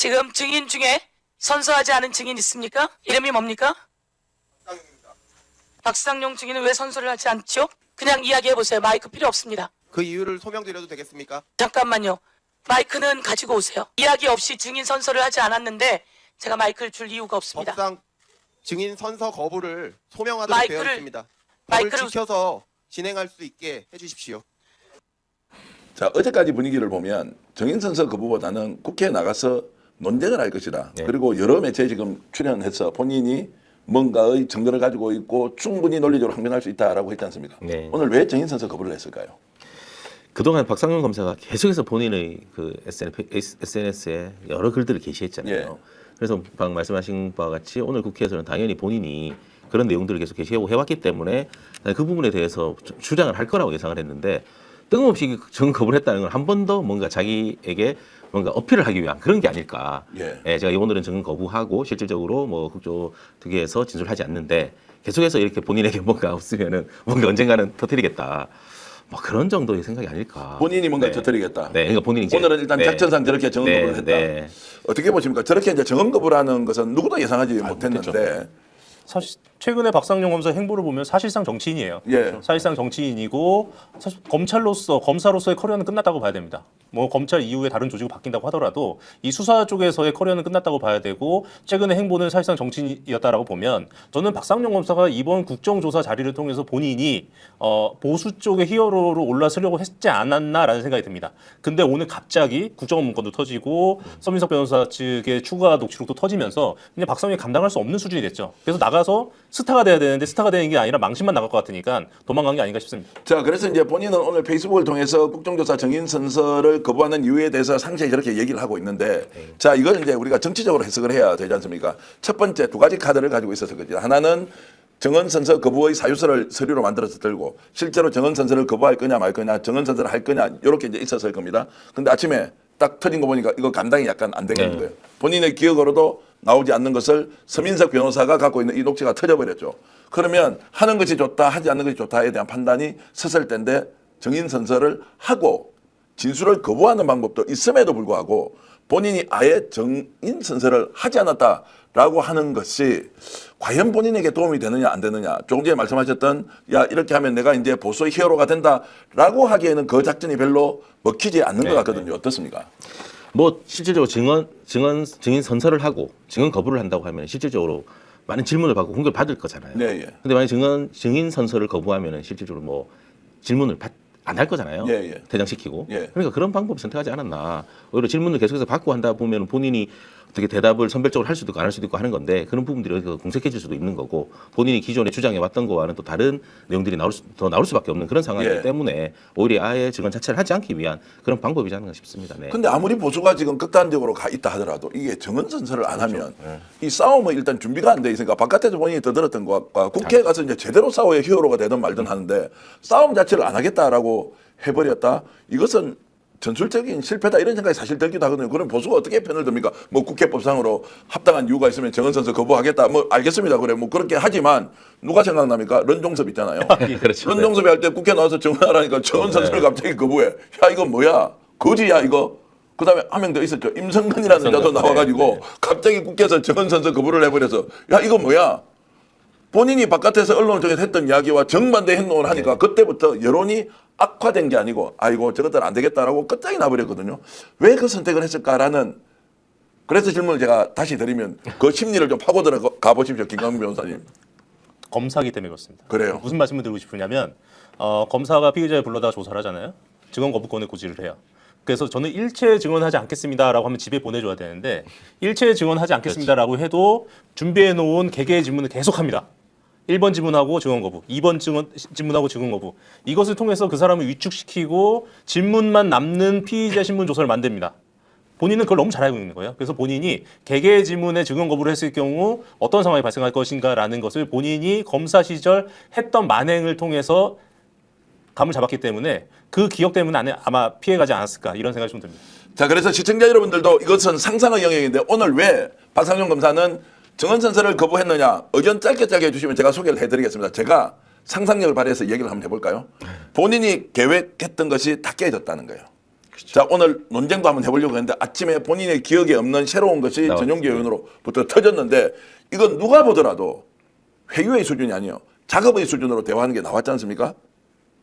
지금 증인 중에 선서하지 않은 증인 있습니까? 이름이 뭡니까? 박상용 증인은 왜 선서를 하지 않죠? 그냥 이야기해보세요. 마이크 필요 없습니다. 그 이유를 소명드려도 되겠습니까? 잠깐만요. 마이크는 가지고 오세요. 이야기 없이 증인 선서를 하지 않았는데 제가 마이크를 줄 이유가 없습니다. 법상 증인 선서 거부를 소명하도록 되어 있습니다. 법을 마이크를- 지켜서 진행할 수 있게 해주십시오. 자, 어제까지 분위기를 보면 정인 선서 거부보다는 국회에 나가서 논쟁을 할 것이다. 네. 그리고 여러 매체에 지금 출연해서 본인이 뭔가의 증거를 가지고 있고 충분히 논리적으로 항변할 수 있다라고 했지 않습니까? 네. 오늘 왜 정인 선서 거부를 했을까요? 그동안 박상용 검사가 계속해서 본인의 그 SNS에 여러 글들을 게시했잖아요. 예. 그래서 방금 말씀하신 바와 같이 오늘 국회에서는 당연히 본인이 그런 내용들을 계속 게시하고 해왔기 때문에 그 부분에 대해서 주장을 할 거라고 예상을 했는데 뜬금없이 증거 거부를 했다는 건 한 번 더 뭔가 자기에게 뭔가 어필을 하기 위한 그런 게 아닐까. 예. 제가 오늘은 증거 거부하고 실질적으로 뭐 국조 특위에서 진술하지 않는데 계속해서 이렇게 본인에게 뭔가 없으면은 뭔가 언젠가는 터뜨리겠다. 뭐 그런 정도의 생각이 아닐까. 본인이 뭔가 네. 터뜨리겠다. 네, 그러니까 본인이 이제 오늘은 일단 네. 작전상 저렇게 정언 네, 거부를 했다. 네. 어떻게 보십니까? 저렇게 이제 정언 거부라는 것은 누구도 예상하지 못했는데 사실 최근에 박상용 검사 행보를 보면 사실상 정치인이에요. 예. 사실상 정치인이고 사실 검사로서의 커리어는 끝났다고 봐야 됩니다. 뭐 검찰 이후에 다른 조직으로 바뀐다고 하더라도 이 수사 쪽에서의 커리어는 끝났다고 봐야 되고 최근의 행보는 사실상 정치인이었다라고 보면 저는 박상용 검사가 이번 국정조사 자리를 통해서 본인이 보수 쪽의 히어로로 올라서려고 했지 않았나라는 생각이 듭니다. 근데 오늘 갑자기 국정원 문건도 터지고 서민석 변호사 측의 추가 녹취록도 터지면서 그냥 박상용이 감당할 수 없는 수준이 됐죠. 그래서 나가서 스타가 돼야 되는데 스타가 되는 게 아니라 망신만 나갈 것 같으니까 도망간 게 아닌가 싶습니다. 자, 그래서 이제 본인은 오늘 페이스북을 통해서 국정조사 정인 선서를 거부하는 이유에 대해서 상세히 저렇게 얘기를 하고 있는데, 자, 이걸 이제 우리가 정치적으로 해석을 해야 되지 않습니까? 첫 번째 두 가지 카드를 가지고 있어서 그죠. 하나는 정언 선서 거부의 사유서를 서류로 만들어서 들고 실제로 정언 선서를 거부할 거냐 말 거냐, 정언 선서를 할 거냐 이렇게 이제 있었을 겁니다. 근데 아침에 딱 터진 거 보니까 이거 감당이 약간 안 되겠는 거예요. 본인의 기억으로도 나오지 않는 것을 서민석 변호사가 갖고 있는 이 녹취가 터져버렸죠. 그러면 하는 것이 좋다, 하지 않는 것이 좋다에 대한 판단이 섰을 텐데 정인 선서를 하고 진술을 거부하는 방법도 있음에도 불구하고 본인이 아예 정인 선서를 하지 않았다라고 하는 것이 과연 본인에게 도움이 되느냐 안 되느냐. 조금 전에 말씀하셨던 야 이렇게 하면 내가 이제 보수의 히어로가 된다라고 하기에는 그 작전이 별로 먹히지 않는 것 같거든요. 어떻습니까? 뭐 실질적으로 증인 선서를 하고 증언 거부를 한다고 하면 실질적으로 많은 질문을 받고 공격을 받을 거잖아요. 네, 예. 근데 만약 증인 선서를 거부하면은 실질적으로 뭐 질문을 안 할 거잖아요. 예, 예. 퇴장시키고. 예. 그러니까 그런 방법을 선택하지 않았나. 오히려 질문을 계속해서 받고 한다 보면 본인이 어떻게 대답을 선별적으로 할 수도 있고 안 할 수도 있고 하는 건데 그런 부분들이 공색해질 수도 있는 거고 본인이 기존에 주장해 왔던 거와는 또 다른 내용들이 더 나올 수밖에 없는 그런 상황이기 예. 때문에 오히려 아예 증언 자체를 하지 않기 위한 그런 방법이지 않나 싶습니다. 네. 근데 아무리 보수가 지금 극단적으로 가 있다 하더라도 이게 정언 선서를 안 하면 이 싸움은 일단 준비가 안 돼 있으니까 바깥에서 본인이 떠들었던 것과 국회에 가서 이제 제대로 싸워야 히어로가 되든 말든 하는데 싸움 자체를 안 하겠다라고 해버렸다. 이것은 전술적인 실패다 이런 생각이 사실 들기도 하거든요. 그럼 보수가 어떻게 편을 듭니까? 뭐 국회법상으로 합당한 이유가 있으면 정언 선서 거부하겠다. 뭐 알겠습니다. 그래 뭐 그렇게 하지만 누가 생각납니까? 런종섭 있잖아요. 그렇죠. 런종섭이 할 때 국회 나와서 정언하라니까 정언 선서를 갑자기 거부해. 야 이거 뭐야? 거지야 이거. 그다음에 한 명 더 있었죠. 임성근이라는 여자도 나와가지고 네. 갑자기 국회에서 정언 선서 거부를 해버려서 야 이거 뭐야? 본인이 바깥에서 언론을 통해서 했던 이야기와 정반대 행동을 하니까 그때부터 여론이 악화된 게 아니고 아이고 저것들 안 되겠다라고 끝장이 나버렸거든요. 왜 그 선택을 했을까라는 그래서 질문을 제가 다시 드리면 그 심리를 좀 파고 들어가 보십시오. 김광민 변호사님. 검사기 때문에 그렇습니다. 그래요. 무슨 말씀을 드리고 싶으냐면 검사가 피의자를 불러다 조사를 하잖아요. 증언 거부권을 고지를 해요. 그래서 저는 일체 증언하지 않겠습니다라고 하면 집에 보내줘야 되는데 일체 증언하지 않겠습니다라고 해도 준비해 놓은 개개의 질문을 계속합니다. 1번 질문하고 증언 거부, 2번 질문하고 증언 거부. 이것을 통해서 그 사람을 위축시키고 질문만 남는 피의자 신문 조서를 만듭니다. 본인은 그걸 너무 잘 알고 있는 거예요. 그래서 본인이 개개의 질문에 증언 거부를 했을 경우 어떤 상황이 발생할 것인가라는 것을 본인이 검사 시절 했던 만행을 통해서 감을 잡았기 때문에 그 기억 때문에 아마 피해가지 않았을까 이런 생각이 좀 듭니다. 자 그래서 시청자 여러분들도 이것은 상상의 영역인데 오늘 왜 박상용 검사는 정언 선서를 거부했느냐 의견 짧게 해주시면 제가 소개를 해드리겠습니다. 제가 상상력을 발휘해서 얘기를 한번 해볼까요? 본인이 계획했던 것이 다 깨졌다는 거예요. 자, 오늘 논쟁도 한번 해보려고 했는데 아침에 본인의 기억에 없는 새로운 것이 나왔죠. 전용기 의원으로부터 터졌는데 이건 누가 보더라도 회유의 수준이 아니에요. 작업의 수준으로 대화하는 게 나왔지 않습니까?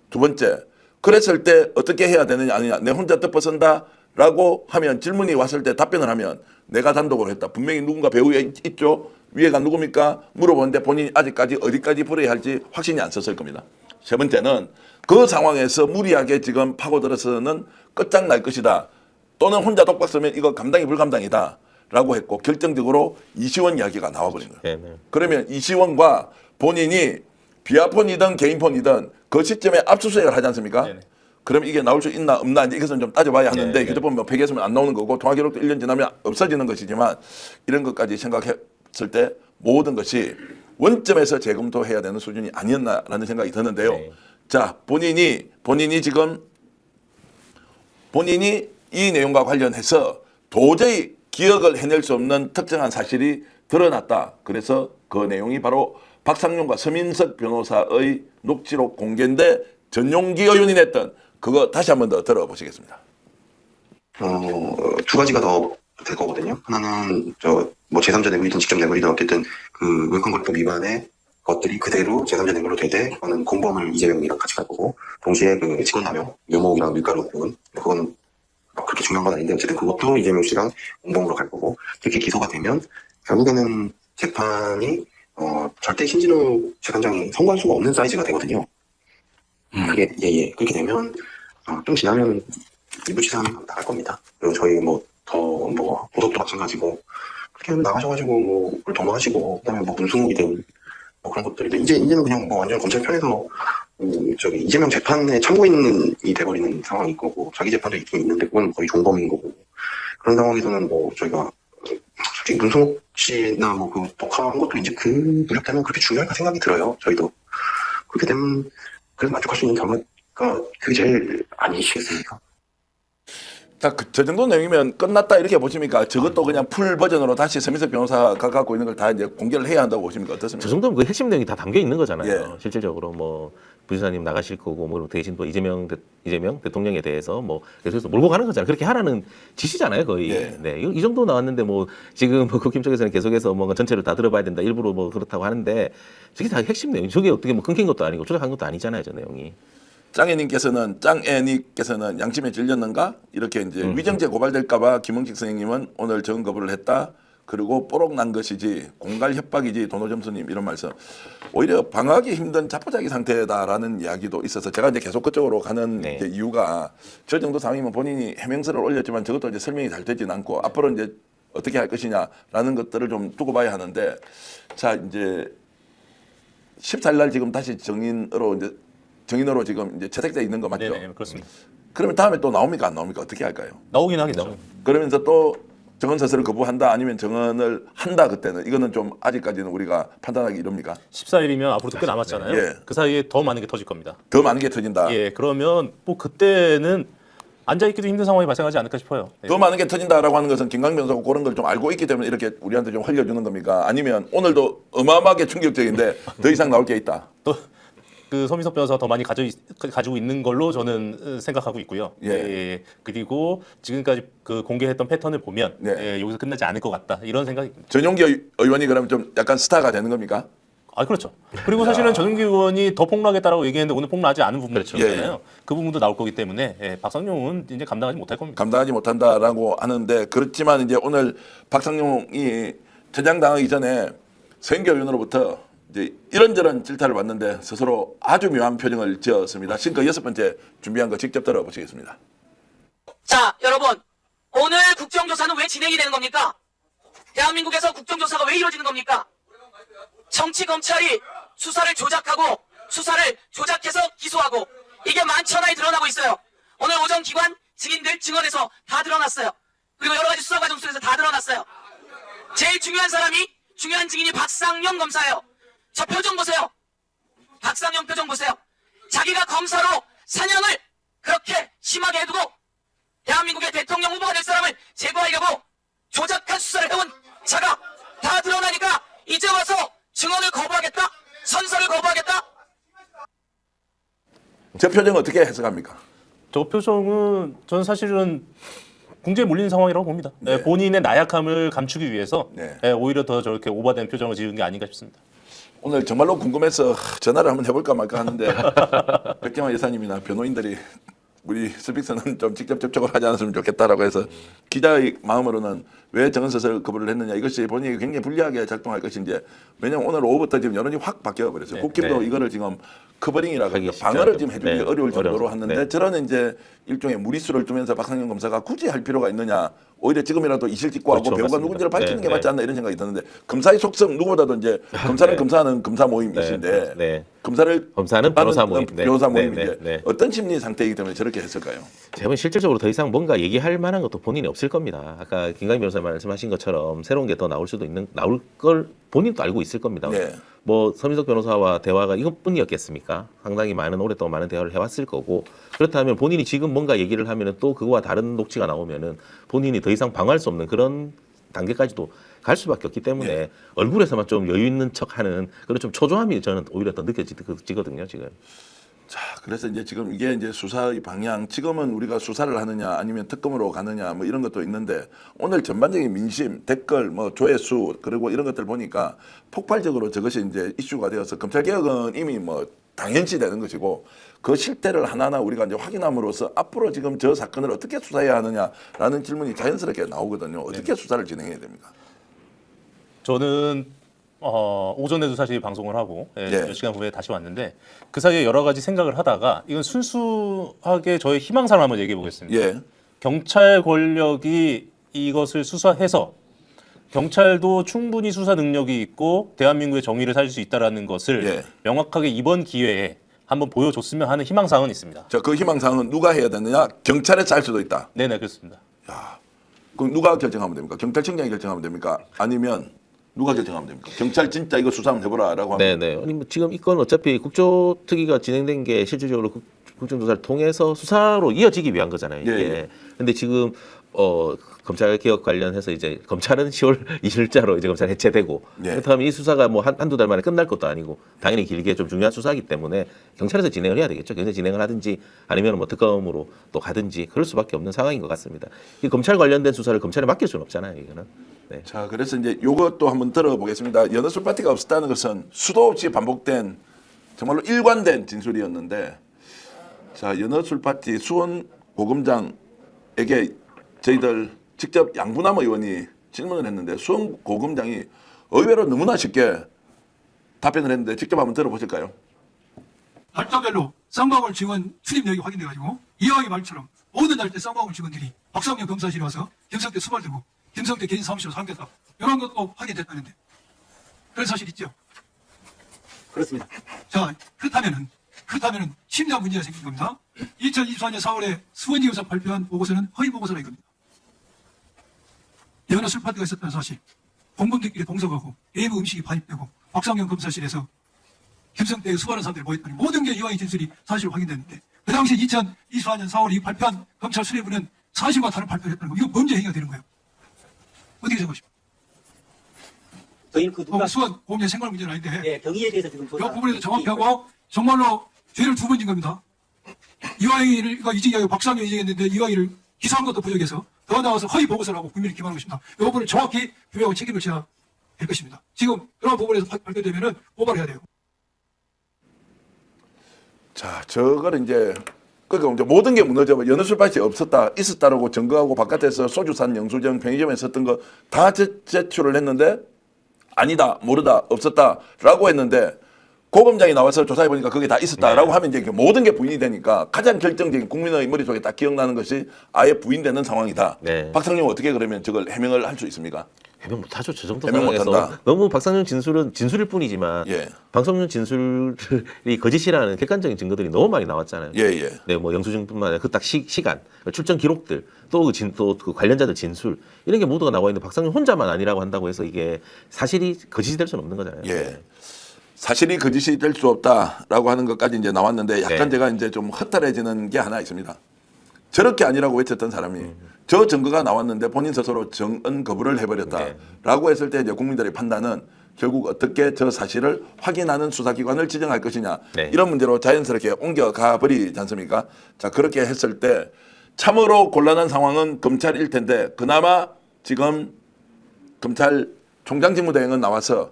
두 번째, 그랬을 때 어떻게 해야 되느냐 아니냐. 내 혼자 덮어선다라고 하면 질문이 왔을 때 답변을 하면 내가 단독으로 했다. 분명히 누군가 배후에 있죠. 위에가 누굽니까? 물어보는데 본인이 아직까지 어디까지 불어야 할지 확신이 안 섰을 겁니다. 세 번째는 그 상황에서 무리하게 지금 파고들어서는 끝장날 것이다. 또는 혼자 독박 쓰면 이거 감당이 불감당이다. 라고 했고 결정적으로 이시원 이야기가 나와버린 거예요. 네, 네. 그러면 이시원과 본인이 비아폰이든 개인폰이든 그 시점에 압수수색을 하지 않습니까? 네네. 그럼 이게 나올 수 있나 없나 이제 이것은 좀 따져봐야 하는데 네네. 휴대폰 뭐 폐기했으면 안 나오는 거고 통화 기록도 1년 지나면 없어지는 것이지만 이런 것까지 생각했을 때 모든 것이 원점에서 재검토해야 되는 수준이 아니었나라는 생각이 드는데요. 네. 자, 본인이 이 내용과 관련해서 도저히 기억을 해낼 수 없는 특정한 사실이 드러났다. 그래서 그 내용이 바로 박상용과 서민석 변호사의 녹취록 공개인데 전용기 의원이 냈던 그거 다시 한 번 더 들어보시겠습니다. 두 가지가 더 될 거거든요. 하나는 뭐 제3자 뇌물이든 직접 뇌물이든 어쨌든 그 물권거래법 위반의 것들이 그대로 제3자 뇌물로 되되 그거는 공범을 이재명이랑 같이 갈 거고 동시에 그 직권남용, 묘목이랑 밀가루 부분 그건 막 그렇게 중요한 건 아닌데 어쨌든 그것도 이재명 씨랑 공범으로 갈 거고 그렇게 기소가 되면 결국에는 재판이 절대 신진호 재판장이 선고할 수가 없는 사이즈가 되거든요. 그게 그렇게 되면 좀 지나면 일부치사는 나갈 겁니다. 그리고 저희 보석도 마찬가지고 그렇게 나가셔가지고 뭘 도모하시고 그다음에 문승욱이든 그런 것들이 이제는 그냥 완전 검찰 편에서 이재명 재판에 참고인이 돼버리는 상황인 거고 자기 재판도 있긴 있는데 그건 거의 종범인 거고 그런 상황에서는 저희가 솔직히 문승욱 씨나 그 독하한 것도 이제 그 무력되면 그렇게 중요할까 생각이 들어요. 저희도 그렇게 되면 그래서 만족할 수 있는 결과가 그게 제일 아니시겠습니까? 자, 저 정도 내용이면 끝났다 이렇게 보십니까? 저것도 그냥 풀 버전으로 다시 서민석 변호사가 갖고 있는 걸 다 이제 공개를 해야 한다고 보십니까? 어떻습니까? 저 정도면 그 핵심 내용이 다 담겨 있는 거잖아요. 예. 실질적으로 부지사님 나가실 거고 대신 이재명 대통령에 대해서 계속해서 몰고 가는 거잖아요. 그렇게 하라는 지시잖아요, 거의. 예. 네, 이 정도 나왔는데 지금 국힘 쪽에서는 계속해서 전체를 다 들어봐야 된다. 일부러 그렇다고 하는데 저게 다 핵심 내용. 저게 어떻게 끊긴 것도 아니고 조작한 것도 아니잖아요, 저 내용이. 짱애님께서는 양심에 질렸는가 이렇게 이제 위정죄 고발될까봐 김흥식 선생님은 오늘 정은 거부를 했다. 그리고 뽀록 난 것이지 공갈 협박이지 도노점수님 이런 말씀. 오히려 방어하기 힘든 자포자기 상태다라는 이야기도 있어서 제가 이제 계속 그쪽으로 가는 네. 이제 이유가 저 정도 상황이면 본인이 해명서를 올렸지만 저것도 이제 설명이 잘 되진 않고 앞으로 이제 어떻게 할 것이냐라는 것들을 좀 두고 봐야 하는데 자 이제 14일 날 지금 다시 정인으로 지금 이제 채택돼 있는 거 맞죠? 네네 그렇습니다. 그러면 다음에 또 나옵니까 안 나옵니까 어떻게 할까요? 나오긴 하겠죠. 그러면서 또 정원 서서를 거부한다 아니면 정원을 한다 그때는 이거는 좀 아직까지는 우리가 판단하기 이릅니까? 14일이면 앞으로도 꽤 남았잖아요. 예. 그 사이에 더 많은 게 터질 겁니다. 더 많은 게 터진다. 예, 그러면 그때는 앉아있기도 힘든 상황이 발생하지 않을까 싶어요. 예. 더 많은 게 터진다라고 하는 것은 김광 변호사가 그런 걸 좀 알고 있기 때문에 이렇게 우리한테 좀 흘려주는 겁니까? 아니면 오늘도 어마어마하게 충격적인데 더 이상 나올 게 있다. 또 그 서민석 변호사가 더 많이 가지고 있는 걸로 저는 생각하고 있고요. 예. 예, 그리고 지금까지 그 공개했던 패턴을 보면 네. 여기서 끝나지 않을 것 같다 이런 생각입니다. 전용기 의원이 그러면 좀 약간 스타가 되는 겁니까? 그렇죠. 그리고 사실은 전용기 의원이 더 폭락했다라고 얘기했는데 오늘 폭락하지 않은 부분이 있잖아요. 예. 그 부분도 나올 거기 때문에 박상용은 이제 감당하지 못할 겁니다. 감당하지 못한다라고 하는데 그렇지만 이제 오늘 박상용이 퇴장당하기 전에 서인교 의원으로부터 이제 이런저런 질타를 받는데 스스로 아주 묘한 표정을 지었습니다. 지금까지 6번째 준비한 거 직접 들어보시겠습니다. 자, 여러분. 오늘 국정조사는 왜 진행이 되는 겁니까? 대한민국에서 국정조사가 왜 이루어지는 겁니까? 정치 검찰이 수사를 조작하고 수사를 조작해서 기소하고 이게 만천하에 드러나고 있어요. 오늘 오전 기관 증인들 증언에서 다 드러났어요. 그리고 여러 가지 수사 과정 속에서 다 드러났어요. 제일 중요한 증인이 박상용 검사예요. 저 표정 보세요. 박상용 표정 보세요. 자기가 검사로 사냥을 그렇게 심하게 해두고 대한민국의 대통령 후보가 될 사람을 제거하려고 조작한 수사를 해온 자가 다 드러나니까 이제 와서 증언을 거부하겠다? 선서를 거부하겠다? 저 표정 어떻게 해석합니까? 저 표정은 저는 사실은 궁지에 몰린 상황이라고 봅니다. 네. 본인의 나약함을 감추기 위해서 네. 오히려 더 저렇게 오버된 표정을 지은 게 아닌가 싶습니다. 오늘 정말로 궁금해서 전화를 한번 해볼까 말까 하는데 백경화 여사님이나 변호인들이 우리 스픽스는 좀 직접 접촉을 하지 않았으면 좋겠다라고 해서 기자의 마음으로는 왜 정은서설 거부를 했느냐, 이것이 본인이 굉장히 불리하게 작동할 것인지, 왜냐하면 오늘 오후부터 지금 여론이 확 바뀌어 버렸어요. 국힘도 네. 이거를 지금 커버링이라고 하기 방어를 쉽지 지금 해주기 않죠. 어려울 네, 정도로 어려워서. 하는데 네. 저런 이제 일종의 무리수를 두면서 박상현 검사가 굳이 할 필요가 있느냐, 오히려 지금이라도 이실직고하고 그렇죠, 배우가 맞습니다. 누군지를 밝히는 네, 게 네. 맞지 않나 이런 생각이 드는데, 검사의 속성 누구보다도 이제 검사는 네. 검사는 검사 모임이신데 네, 네. 검사는 변호사 모임. 네. 변호사 네, 모임인데 네, 네. 어떤 심리 상태이기 때문에 저렇게 했을까요? 제가 보면 실질적으로 더 이상 뭔가 얘기할 만한 것도 본인이 없을 겁니다. 아까 김강희 변호사님 말씀하신 것처럼 새로운 게 더 나올 수도 있는, 나올 걸 본인도 알고 있을 겁니다. 네. 뭐 서민석 변호사와 대화가 이것뿐이었겠습니까? 상당히 오랫동안 많은 대화를 해왔을 거고, 그렇다면 본인이 지금 뭔가 얘기를 하면은 또 그거와 다른 녹취가 나오면은 본인이 더 이상 방어할 수 없는 그런 단계까지도 갈 수밖에 없기 때문에 네. 얼굴에서만 좀 여유 있는 척하는 그런 좀 초조함이 저는 오히려 더 느껴지거든요, 지금. 자, 그래서 이제 지금 이게 이제 수사의 방향, 지금은 우리가 수사를 하느냐 아니면 특검으로 가느냐 뭐 이런 것도 있는데, 오늘 전반적인 민심, 댓글, 뭐 조회수 그리고 이런 것들 보니까 폭발적으로 저것이 이제 이슈가 되어서 검찰 개혁은 이미 뭐 당연시 되는 것이고, 그 실태를 하나하나 우리가 이제 확인함으로써 앞으로 지금 저 사건을 어떻게 수사해야 하느냐라는 질문이 자연스럽게 나오거든요. 어떻게 수사를 진행해야 됩니까? 저는 오전에도 사실 방송을 하고 예. 몇 시간 후에 다시 왔는데, 그 사이에 여러 가지 생각을 하다가 이건 순수하게 저의 희망사를 한번 얘기해 보겠습니다. 예. 경찰 권력이 이것을 수사해서 경찰도 충분히 수사 능력이 있고 대한민국의 정의를 살릴 수 있다라는 것을 예. 명확하게 이번 기회에 한번 보여줬으면 하는 희망사항은 있습니다. 자, 그 희망사항은 누가 해야 되느냐? 경찰에서 할 수도 있다. 네네, 그렇습니다. 그럼 누가 결정하면 됩니까? 경찰청장이 결정하면 됩니까? 아니면 누가 결정하면 됩니까? 경찰 진짜 이거 수사 한번 해보라라고 하면. 네네. 아니 뭐 지금 이 건 어차피 국조특위가 진행된 게 실질적으로 국정조사를 통해서 수사로 이어지기 위한 거잖아요. 이게. 예. 근데 지금 검찰 개혁 관련해서 이제 검찰은 10월 20일자로 이제 검찰 해체되고, 예. 그렇다면 이 수사가 뭐 한두 달 만에 끝날 것도 아니고 당연히 길게 좀 중요한 수사이기 때문에 경찰에서 진행을 해야 되겠죠. 경찰 진행을 하든지 아니면 뭐 특검으로 또 가든지 그럴 수밖에 없는 상황인 것 같습니다. 이 검찰 관련된 수사를 검찰에 맡길 수는 없잖아요. 이거는. 네. 자, 그래서 이제 요것도 한번 들어보겠습니다. 연어술 파티가 없었다는 것은 수도 없이 반복된 정말로 일관된 진술이었는데, 자, 연어술 파티 수원 고검장에게 저희들 직접 양부남 의원이 질문을 했는데, 수원 고검장이 의외로 너무나 쉽게 답변을 했는데 직접 한번 들어보실까요? 날짜별로 쌍방울 직원 출입 내역이 확인돼가지고 이왕이 말처럼 모든 날짜 쌍방울 직원들이 박상현 검사실에 와서 김성태 수발 들고 김성태 개인 사무실로 상대했다, 이런 것도 확인됐다는데 그런 사실 있죠? 그렇습니다. 자, 그렇다면은 심리학 문제가 생긴 겁니다. 2024년 4월에 수원지검사 발표한 보고서는 허위 보고서라 이겁니다. 연어 술파티가 있었다는 사실, 공범들끼리 동석하고 외부 음식이 반입되고 박상현 검사실에서 김성태의 수많은 사람들이 모였더니 모든 게 이왕이 진술이 사실로 확인됐는데, 그 당시 2024년 4월 이 발표한 검찰 수뇌부는 사실과 다른 발표를 했다는 거, 이거 범죄 행위가 되는 거예요. 어떻게 생각하십니까? 저희는 그 누가 수원 공무원 생활 문제는 아닌데 예, 경위에 대해서 지금 이 조사. 부분에서 정확하고 정말로 죄를 두 번 진 겁니다. 이왕이를 이직하고 박상현 이직했는데 이왕이를 기소한 것도 부족해서 더 나와서 허위 보고서를 하고 국민을 기만하고 있습니다. 이 부분을 정확히 규명하고 책임을 져야 될 것입니다. 지금 그런 부분에서 발표되면은 고발해야 돼요. 자, 저걸 이제 그러니까 이제 모든 게 무너져. 연어술 파티 없었다, 있었다라고 증거하고 바깥에서 소주산 영수증 편의점에 썼던 거 다 제출을 했는데, 아니다, 모르다, 없었다라고 했는데, 고검장이 나와서 조사해 보니까 그게 다 있었다라고 하면 이제 모든 게 부인이 되니까 가장 결정적인 국민의 머릿속에 딱 기억나는 것이 아예 부인되는 상황이다. 네. 박상용 어떻게 그러면 저걸 해명을 할 수 있습니까? 해명 못하죠. 저 정도 해명 상황에서 못한다. 너무 박상현 진술은 진술일 뿐이지만 예. 박성준 진술이 거짓이라는 객관적인 증거들이 너무 많이 나왔잖아요. 예, 예. 네, 뭐 영수증뿐만 아니라 그 딱 시간, 출정 기록들, 또 그 관련자들 진술 이런 게 모두가 나와 있는데 박상현 혼자만 아니라고 한다고 해서 이게 사실이 거짓이 될 수는 없는 거잖아요. 예. 사실이 거짓이 될 수 없다라고 하는 것까지 이제 나왔는데, 약간 네. 제가 이제 좀 허탈해지는 게 하나 있습니다. 저렇게 아니라고 외쳤던 사람이 저 증거가 나왔는데 본인 스스로 정언 거부를 해버렸다라고 했을 때 이제 국민들의 판단은 결국 어떻게 저 사실을 확인하는 수사기관을 지정할 것이냐 네. 이런 문제로 자연스럽게 옮겨가 버리지 않습니까? 자 그렇게 했을 때 참으로 곤란한 상황은 검찰일 텐데 그나마 지금 검찰총장 직무대행은 나와서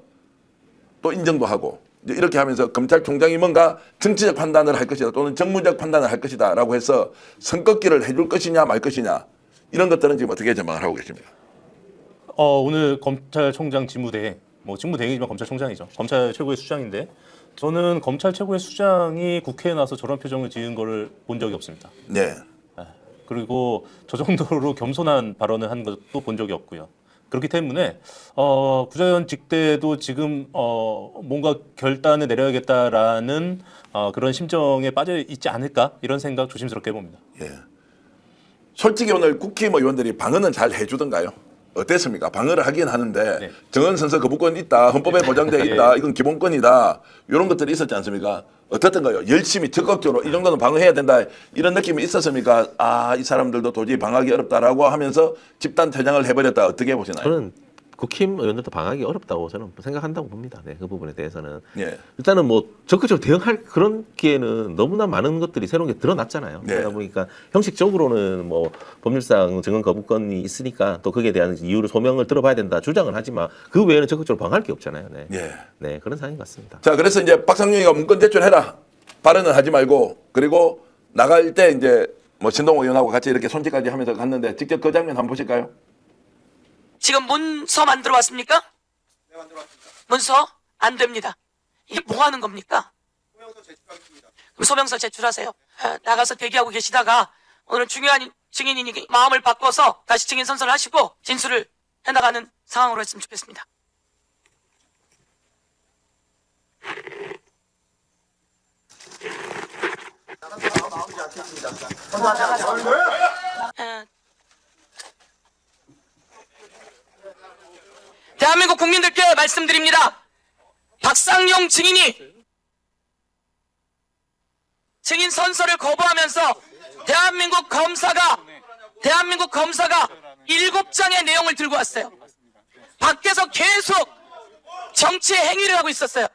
또 인정도 하고 이제 이렇게 하면서 검찰총장이 뭔가 정치적 판단을 할 것이다 또는 정무적 판단을 할 것이다 라고 해서 선긋기를 해줄 것이냐 말 것이냐 이런 것들은 지금 어떻게 전망을 하고 계십니까? 오늘 검찰총장 직무대행, 뭐 직무대행이지만 검찰총장이죠. 검찰 최고의 수장인데 저는 검찰 최고의 수장이 국회에 나와서 저런 표정을 지은 거를 본 적이 없습니다. 네. 그리고 저 정도로 겸손한 발언을 한 것도 본 적이 없고요. 그렇기 때문에 구자연직 때도 지금 뭔가 결단을 내려야겠다라는 그런 심정에 빠져 있지 않을까 이런 생각 조심스럽게 해봅니다. 예. 솔직히 오늘 국힘 의원들이 방어는 잘 해주던가요? 어땠습니까? 방어를 하긴 하는데 네. 정원 선서 거부권 있다, 헌법에 보장돼 있다, 이건 기본권이다 이런 것들이 있었지 않습니까? 어떻던가요? 열심히 적극적으로 이 정도는 방어해야 된다 이런 느낌이 있었습니까? 아, 이 사람들도 도저히 방어하기 어렵다라고 하면서 집단 퇴장을 해버렸다 어떻게 보시나요? 저는 국힘 의원들도 방하기 어렵다고 저는 생각한다고 봅니다. 네, 그 부분에 대해서는 예. 일단은 뭐 적극적으로 대응할 그런 기회는 너무나 많은 것들이 새로운 게 드러났잖아요. 네. 그러다 보니까 형식적으로는 뭐 법률상 증언 거부권이 있으니까 또 거기에 대한 이유를 소명을 들어봐야 된다 주장은 하지만 그 외에는 적극적으로 방할 게 없잖아요. 네, 예. 네 그런 상황인 것 같습니다. 자, 그래서 이제 박상용이가 문건 제출해라. 발언은 하지 말고 그리고 나갈 때 이제 뭐 신동호 의원하고 같이 이렇게 손짓까지 하면서 갔는데 직접 그 장면 한번 보실까요? 지금 문서 만들어 왔습니까? 네, 만들어 왔습니다. 문서? 안 됩니다. 이게 뭐 하는 겁니까? 소명서 제출하겠습니다. 그럼 소명서 제출하세요. 나가서 대기하고 계시다가 오늘 중요한 증인이니 마음을 바꿔서 다시 증인 선서를 하시고 진술을 해나가는 상황으로 했으면 좋겠습니다. 대한민국 국민들께 말씀드립니다. 박상용 증인이 증인 선서를 거부하면서 대한민국 검사가 7장의 내용을 들고 왔어요. 밖에서 계속 정치 행위를 하고 있었어요.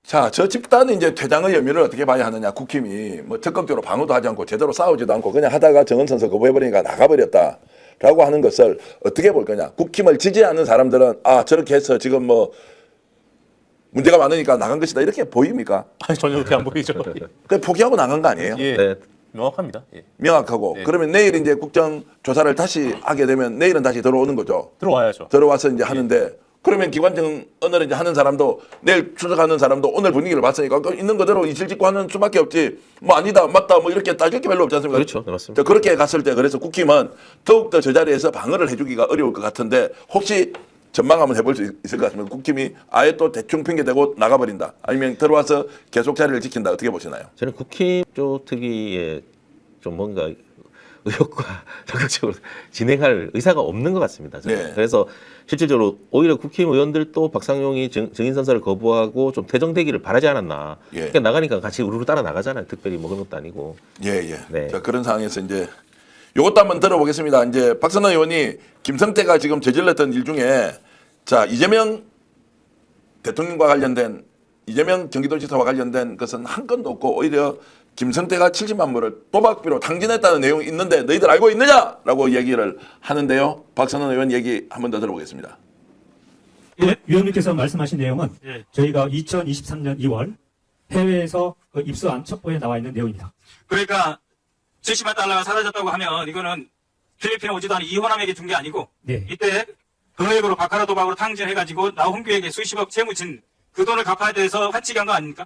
자, 저 집단은 이제 퇴장의 의미를 어떻게 봐야 하느냐. 국힘이 뭐 적극적으로 방어도 하지 않고 제대로 싸우지도 않고 그냥 하다가 정원 선서 거부해버리니까 나가버렸다. 라고 하는 것을 어떻게 볼 거냐. 국힘을 지지하는 사람들은 아, 저렇게 해서 지금 뭐 문제가 많으니까 나간 것이다. 이렇게 보입니까? 아니, 전혀 그렇게 안 보이죠. 그냥 포기하고 나간 거 아니에요? 예, 네. 명확합니다. 예. 명확하고. 네. 그러면 내일 이제 국정조사를 다시 하게 되면 내일은 다시 들어오는 거죠. 들어와야죠. 들어와서 이제 하는데 그러면 기관증언을 이제 하는 사람도 내일 추적하는 사람도 오늘 분위기를 봤으니까 있는 그대로 이실직고 하는 수밖에 없지. 뭐 아니다, 맞다, 뭐 이렇게 따질 게 별로 없지 않습니까? 그렇죠, 네, 맞습니다. 그렇게 갔을 때 그래서 국힘은 더욱더 저 자리에서 방어를 해주기가 어려울 것 같은데 혹시 전망 한번 해볼 수 있을 것 같습니다. 국힘이 아예 또 대충 핑계대고 나가버린다. 아니면 들어와서 계속 자리를 지킨다. 어떻게 보시나요? 저는 국힘 쪽 특위에 좀 뭔가 의욕과 적극적으로 진행할 의사가 없는 것 같습니다. 저는. 네. 그래서 실질적으로 오히려 국힘 의원들도 박상용이 증인 선서를 거부하고 좀 퇴정되기를 바라지 않았나. 예. 그러니까 나가니까 같이 우르르 따라 나가잖아요. 특별히 뭐 그런 것도 아니고. 예. 네. 자, 그런 상황에서 이제 요것도 한번 들어보겠습니다. 이제 박선원 의원이 김성태가 지금 저질렀던 일 중에 자, 이재명 대통령과 관련된 이재명 경기도지사와 관련된 것은 한 건도 없고 오히려 김성태가 70만 불을 도박비로 탕진했다는 내용이 있는데 너희들 알고 있느냐라고 얘기를 하는데요. 박선원 의원 얘기 한 번 더 들어보겠습니다. 예, 위원님께서 말씀하신 내용은 저희가 2023년 2월 해외에서 입수한 첩보에 나와 있는 내용입니다. 그러니까 70만 달러가 사라졌다고 하면 이거는 필리핀에 오지도 않은 이호남에게 준 게 아니고 네. 이때 거액으로 바카라 도박으로 탕진해가지고 나홍규에게 수십억 채무진 그 돈을 갚아야 돼서 환치기 한 거 아닙니까?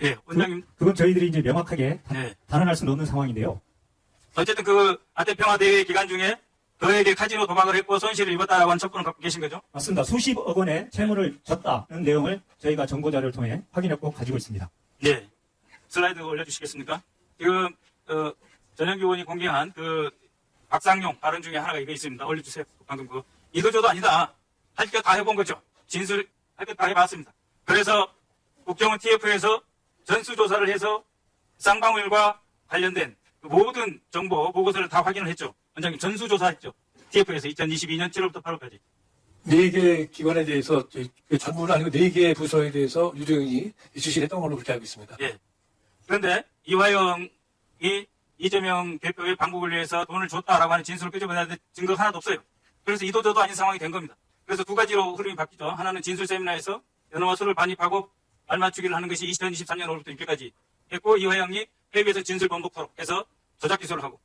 예, 원장님. 그건 저희들이 이제 명확하게 네. 단언할 수는 없는 상황인데요. 어쨌든 그 아태평화 대회 기간 중에 그에게 카지노 도박을 했고 손실을 입었다라고 하는 첩보는 갖고 계신 거죠? 맞습니다. 수십억 원의 채무를 졌다는 내용을 저희가 정보 자료를 통해 확인했고 가지고 있습니다. 네. 슬라이드 올려주시겠습니까? 지금 전현기 의원이 공개한 그 박상용 발언 중에 하나가 이거 있습니다. 올려주세요. 방금 그 이거저도 아니다. 할 것 다 해본 거죠. 진술 할 것 다 해봤습니다. 그래서 국정원 TF에서 전수조사를 해서 쌍방울과 관련된 그 모든 정보 보고서를 다 확인을 했죠. 원장님 전수조사했죠. TF에서 2022년 7월부터 8월까지. 4개 기관에 대해서 전부는 아니고 4개 부서에 대해서 유재영이 지시를 했던 걸로 그렇게 알고 있습니다. 예. 그런데 이화영이 이재명 대표의 방북을 위해서 돈을 줬다라고 하는 진술을 끄집어내는데 증거가 하나도 없어요. 그래서 이도저도 아닌 상황이 된 겁니다. 그래서 두 가지로 흐름이 바뀌죠. 하나는 진술 세미나에서 연어마술을 반입하고 알맞추기를 하는 것이 2024년 5월부터 6일까지 했고, 이화영이 회의에서 진술 번복토록 해서 조작 기소를 하고,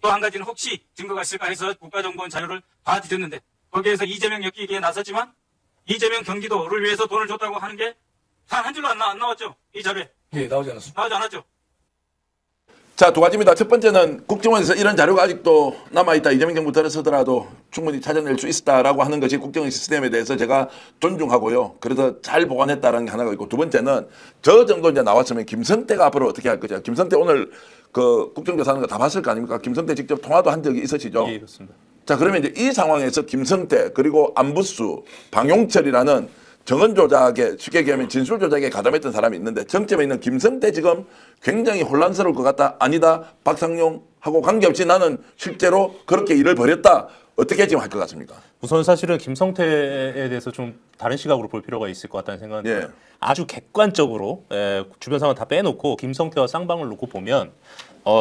또 한 가지는 혹시 증거가 있을까 해서 국가정보원 자료를 다 뒤졌는데 거기에서 이재명 엮이기에 나섰지만 이재명 경기도를 위해서 돈을 줬다고 하는 게 단 한 줄로 안 나왔죠. 이 자료에. 예, 나오지 않았습니다. 나오지 않았죠. 자, 두 가지입니다. 첫 번째는 국정원에서 이런 자료가 아직도 남아있다. 이재명 정부 들어서더라도 충분히 찾아낼 수 있다라고 하는 것이 국정원 시스템에 대해서 제가 존중하고요. 그래서 잘 보관했다라는 게 하나가 있고, 두 번째는 저 정도 이제 나왔으면 김성태가 앞으로 어떻게 할 거죠? 김성태 오늘 그 국정조사하는 거 다 봤을 거 아닙니까? 김성태 직접 통화도 한 적이 있으시죠? 예, 그렇습니다. 자, 그러면 이제 이 상황에서 김성태 그리고 안부수, 방용철이라는 정언 조작에, 쉽게 얘기하면 진술 조작에 가담했던 사람이 있는데, 정점에 있는 김성태 지금 굉장히 혼란스러울 것 같다. 아니다. 박상용하고 관계없이 나는 실제로 그렇게 일을 벌였다. 어떻게 지금 할 것 같습니까? 우선 사실은 김성태에 대해서 좀 다른 시각으로 볼 필요가 있을 것 같다는 생각은 예. 들어요. 아주 객관적으로 주변 상황 다 빼놓고 김성태와 쌍방을 놓고 보면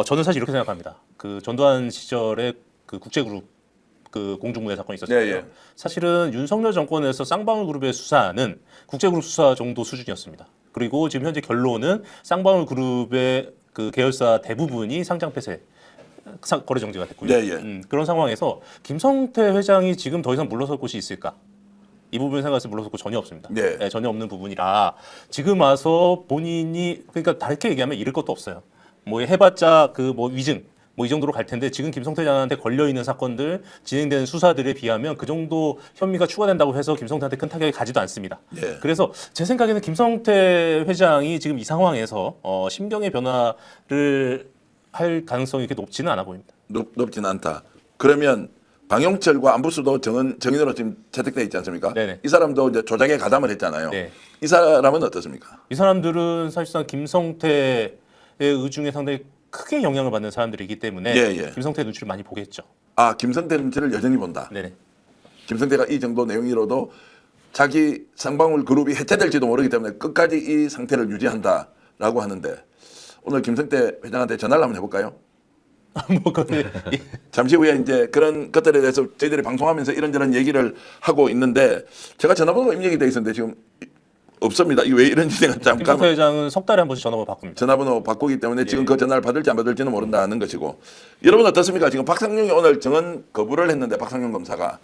저는 사실 이렇게 생각합니다. 그 전두환 시절에 그 국제그룹 그 공중무해 사건이 있었잖아요. 예, 예. 사실은 윤석열 정권에서 쌍방울 그룹의 수사는 국제그룹 수사 정도 수준이었습니다. 그리고 지금 현재 결론은 쌍방울 그룹의 그 계열사 대부분이 상장 폐쇄 거래 정지가 됐고요. 네, 예. 그런 상황에서 김성태 회장이 지금 더 이상 물러설 곳이 있을까? 이 부분 생각해서 물러설 곳 전혀 없습니다. 네. 네, 전혀 없는 부분이라 지금 와서 본인이, 그러니까 다르게 얘기하면 잃을 것도 없어요. 뭐 해봤자 그 뭐 위증 뭐 이 정도로 갈 텐데, 지금 김성태 회장한테 걸려 있는 사건들, 진행되는 수사들에 비하면 그 정도 혐의가 추가된다고 해서 김성태한테 큰 타격이 가지도 않습니다. 예. 그래서 제 생각에는 김성태 회장이 지금 이 상황에서 심경의 변화를 할 가능성이 이렇게 높지는 않아 보입니다. 높지는 않다. 그러면 방용철과 안부수도 정인으로 지금 채택돼 있지 않습니까? 네네. 이 사람도 이제 조작에 가담을 했잖아요. 네. 이 사람은 어떻습니까? 이 사람들은 사실상 김성태의 의중에 상당히 크게 영향을 받는 사람들이기 때문에 예, 예. 김성태 눈치를 많이 보겠죠. 아, 김성태 눈치를 여전히 본다. 네네. 김성태가 이 정도 내용이로도 자기 쌍방울 그룹이 해체될지도 모르기 때문에 끝까지 이 상태를 유지한다라고 하는데, 오늘 김성태 회장한테 전화를 한번 해볼까요? 뭐 그게 잠시 후에 이제 그런 것들에 대해서 저희들이 방송하면서 이런저런 얘기를 하고 있는데, 제가 전화번호가 입력이 돼 있었는데 지금 없습니다. 이게 왜 이런지 내가 김성태 잠깐 회장은 석 달에 한 번씩 전화번호 바꿉니다. 전화번호 바꾸기 때문에 지금 그 전화를 받을지 안 받을지는 모른다는 것이고, 여러분 어떻습니까? 지금 박상용이 오늘 정언 거부를 했는데, 박상용 검사가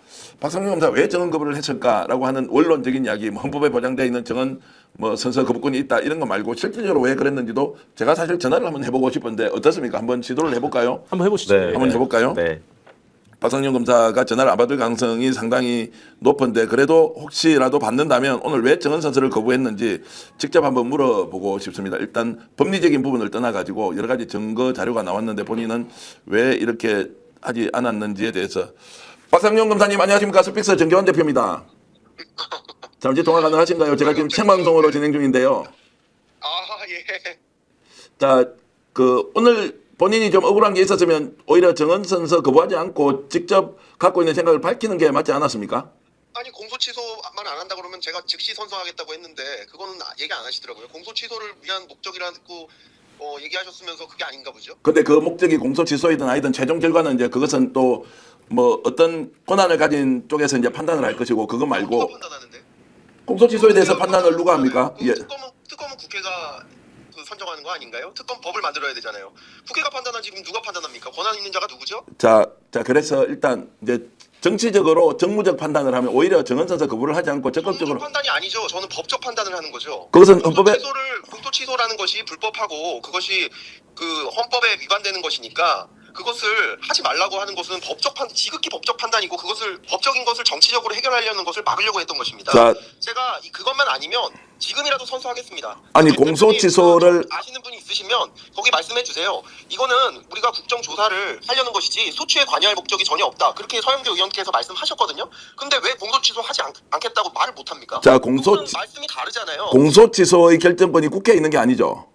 왜 정언 거부를 했을까라고 하는 원론적인 이야기, 뭐 헌법에 보장되어 있는 정언 뭐 선서 거부권이 있다 이런 거 말고 실질적으로 왜 그랬는지도 제가 사실 전화를 한번 해보고 싶은데 어떻습니까? 한번 시도를 해볼까요? 한번 해보시죠. 한번 해볼까요? 네. 박상용 검사가 전화를 안 받을 가능성이 상당히 높은데, 그래도 혹시라도 받는다면 오늘 왜 정언 선서를 거부했는지 직접 한번 물어보고 싶습니다. 일단 법리적인 부분을 떠나가지고 여러 가지 증거 자료가 나왔는데 본인은 왜 이렇게 하지 않았는지에 대해서. 박상용 검사님 안녕하십니까? 스픽스 정겨원 대표입니다. 잠시 통화 가능하신가요? 제가 지금 생방송으로 진행 중인데요. 아, 예. 자, 그 오늘 본인이 좀 억울한 게 있었으면 오히려 정언 선서 거부하지 않고 직접 갖고 있는 생각을 밝히는 게 맞지 않았습니까? 아니, 공소 취소만 안 한다 그러면 제가 즉시 선서하겠다고 했는데 그거는 얘기 안 하시더라고요. 공소 취소를 위한 목적이라고 얘기하셨으면서 그게 아닌가 보죠. 근데 그 목적이 공소 취소이든 아니든 최종 결과는 이제 그것은 또 뭐 어떤 권한을 가진 쪽에서 이제 판단을 할 것이고, 그거 누가 말고 판단하는데? 공소 취소에 대해서 판단을 누가 합니까? 예. 특검은 국회가 선정하는 거 아닌가요? 특검법을 만들어야 되잖아요. 국회가 판단하지 그럼 누가 판단합니까? 권한 있는 자가 누구죠? 자, 그래서 일단 이제 정치적으로 정무적 판단을 하면 오히려 정언 선서 거부를 하지 않고 적극적으로. 정무적 판단이 아니죠. 저는 법적 판단을 하는 거죠. 그것은 헌법에 공소 취소라는 것이 불법하고 그것이 그 헌법에 위반되는 것이니까 그것을 하지 말라고 하는 것은 지극히 법적 판단이고, 그것을 법적인 것을 정치적으로 해결하려는 것을 막으려고 했던 것입니다. 자, 제가 그것만 아니면 지금이라도 선서하겠습니다. 아니, 공소 취소를 아시는 분이 있으시면 거기 말씀해 주세요. 이거는 우리가 국정조사를 하려는 것이지 소추에 관여할 목적이 전혀 없다. 그렇게 서영교 의원께서 말씀하셨거든요. 근데 왜 공소 취소하지 않겠다고 말을 못 합니까? 자, 말씀이 다르잖아요. 공소 취소의 결정권이 국회에 있는 게 아니죠.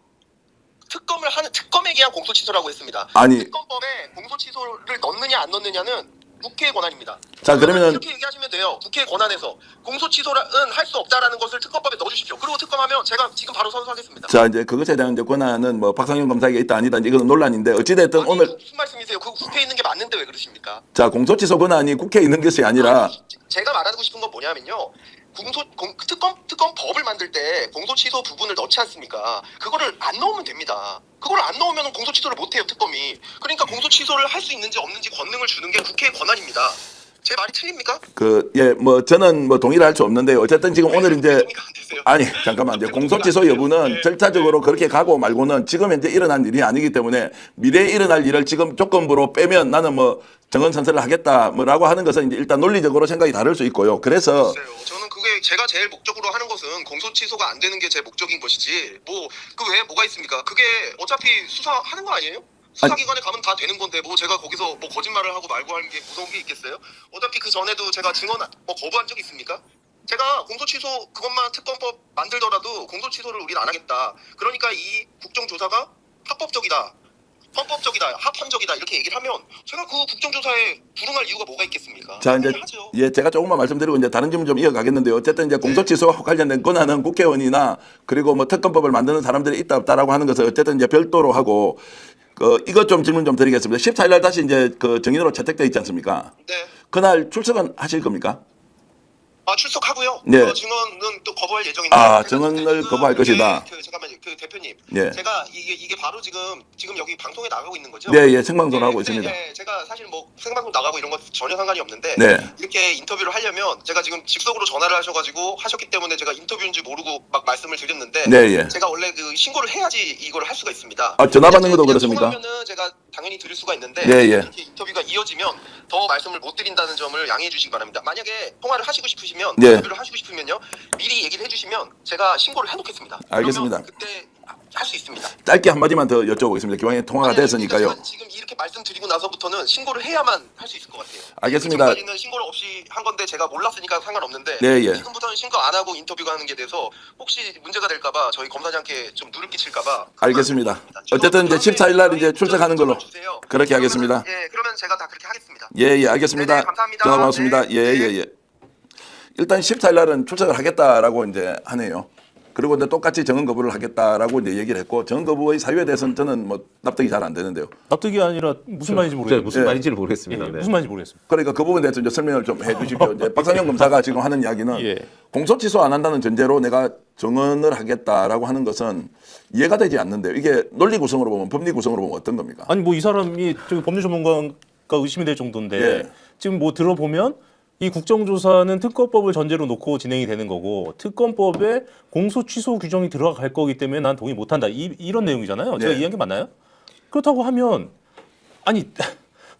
특검에 의한 공소 취소라고 했습니다. 아니, 특검법에 공소 취소를 넣느냐 안 넣느냐는 국회의 권한입니다. 자, 그러면은 이렇게 얘기하시면 돼요. 국회 권한에서 공소 취소는 할 수 없다라는 것을 특검법에 넣어주십시오. 그리고 특검하면 제가 지금 바로 선서하겠습니다. 자, 이제 그것에 대한 이제 권한은 뭐 박상현 검사에게 있다 아니다 이거는 논란인데 어찌됐든 아니, 오늘 무슨 말씀이세요? 그 국회에 있는 게 맞는데 왜 그러십니까? 자, 공소취소 권한이 국회에 있는 것이 아니라 제가 말하고 싶은 건 뭐냐면요. 특검법을 만들 때 공소취소 부분을 넣지 않습니까? 그거를 안 넣으면 됩니다. 그걸 안 넣으면 공소취소를 못 해요, 특검이. 그러니까 공소취소를 할 수 있는지 없는지 권능을 주는 게 국회의 권한입니다. 제 말이 틀립니까? 뭐 저는 뭐 동의를 할 수 없는데 어쨌든 지금 오늘 이제 동의가 안 되세요? 아니 잠깐만 이제 공소취소 여부는 절차적으로 그렇게 가고 말고는 지금 현재 일어난 일이 아니기 때문에 미래에 일어날 일을 지금 조건부로 빼면 나는 뭐 정원 선서를 하겠다 뭐라고 하는 것은 이제 일단 논리적으로 생각이 다를 수 있고요. 그래서 글쎄요. 저는 그게 제가 제일 목적으로 하는 것은 공소 취소가 안 되는 게 제 목적인 것이지 뭐 그 외에 뭐가 있습니까? 그게 어차피 수사하는 거 아니에요? 수사기관에 가면 다 되는 건데 뭐 제가 거기서 뭐 거짓말을 하고 말고 하는 게 무서운 게 있겠어요? 어차피 그 전에도 제가 증언 뭐 거부한 적 있습니까? 제가 공소 취소 그것만 특검법 만들더라도 공소 취소를 우리는 안 하겠다. 그러니까 이 국정조사가 합법적이다. 헌법적이다, 합헌적이다 이렇게 얘기를 하면 제가 그 국정조사에 불응할 이유가 뭐가 있겠습니까? 자 이제 하죠. 예 제가 조금만 말씀드리고 이제 다른 질문 좀 이어가겠는데요. 어쨌든 이제 공소취소와 관련된 권한은 국회의원이나 그리고 뭐 특검법을 만드는 사람들이 있다 없다라고 하는 것을 어쨌든 이제 별도로 하고 이것 좀 질문 좀 드리겠습니다. 14일 날 다시 이제 그 정인으로 채택돼 있지 않습니까? 네. 그날 출석은 하실 겁니까? 출석하고요. 네. 증언은 또 거부할 예정인데. 증언을 거부할 것이다. 잠깐만요. 그 대표님. 네. 제가 이게 바로 지금 여기 방송에 나가고 있는 거죠? 네, 예, 생방송을 하고 근데, 있습니다. 예, 제가 사실 뭐 생방송 나가고 이런 거 전혀 상관이 없는데 네. 이렇게 인터뷰를 하려면 제가 지금 직속으로 전화를 하셨기 때문에 제가 인터뷰인지 모르고 막 말씀을 드렸는데 네, 예. 제가 원래 그 신고를 해야지 이걸 할 수가 있습니다. 전화 받는 것도 그냥 그렇습니까? 통화하면은 제가 당연히 드릴 수가 있는데 네, 예. 이렇게 인터뷰가 이어지면 더 말씀을 못 드린다는 점을 양해해 주시기 바랍니다. 만약에 통화를 하시고 싶으시면 네. 인터뷰를 하시고 싶으면요 미리 얘기를 해주시면 제가 신고를 해놓겠습니다. 알겠습니다. 그러면 그때 할 수 있습니다. 짧게 한마디만 더 여쭤보겠습니다. 기왕에 통화가 아니, 됐으니까요. 하지만 지금 이렇게 말씀드리고 나서부터는 신고를 해야만 할 수 있을 것 같아요. 알겠습니다. 지금까지는 신고를 없이 한 건데 제가 몰랐으니까 상관없는데 네, 예. 지금부터는 신고 안 하고 인터뷰가 하는 게 돼서 혹시 문제가 될까봐 저희 검사장께 좀 누를 끼칠까봐 알겠습니다. 어쨌든 이제 14일 날 이제 출석하는 걸로 그렇게 하겠습니다. 예, 그러면 제가 다 그렇게 하겠습니다. 예, 알겠습니다. 네네, 감사합니다. 전화 고맙습니다. 네. 예. 일단 14일 날은 출석을 하겠다라고 이제 하네요. 그리고 이제 똑같이 정언 거부를 하겠다라고 이제 얘기를 했고 정언 거부의 사유에 대해서는 저는 뭐 납득이 잘 안 되는데요. 납득이 아니라 무슨 말인지 모르겠어요. 무슨 예. 말인지를 모르겠습니다. 네. 무슨 말인지 모르겠습니다. 그러니까 그 부분에 대해서 이제 설명을 좀 해주십시오. 이제 박상현 검사가 지금 하는 이야기는 예. 공소 취소 안 한다는 전제로 내가 정언을 하겠다라고 하는 것은 이해가 되지 않는데요. 이게 논리 구성으로 보면 법리 구성으로 보면 어떤 겁니까? 아니 뭐 이 사람이 저기 법률 전문가가 의심이 될 정도인데 예. 지금 뭐 들어보면 이 국정조사는 특검법을 전제로 놓고 진행이 되는 거고 특검법에 공소 취소 규정이 들어갈 거기 때문에 난 동의 못한다 이런 내용이잖아요. 제가 네. 이해한 게 맞나요? 그렇다고 하면 아니